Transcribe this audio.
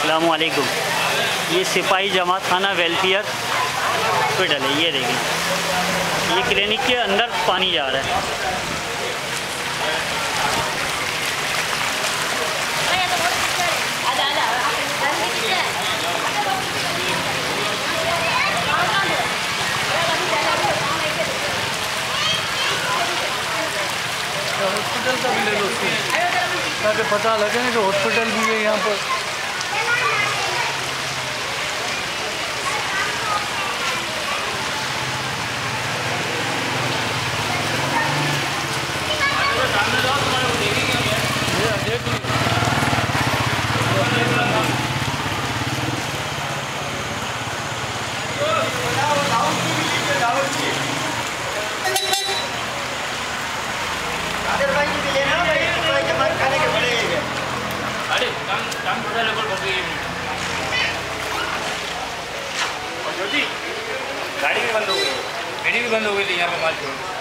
अस्सलामुअलैकुम। ये सिपाही जमात खाना वेलफेयर हॉस्पिटल है। ये देखिए, ये क्लिनिक के अंदर पानी जा रहा है। हॉस्पिटल का भी ले लो उसको, ताकि पता लगे कि हॉस्पिटल भी है यहाँ पर। गाड़ी भी बंद हो गई, गाड़ी भी बंद हो गई थी यहाँ पे माल छोड़।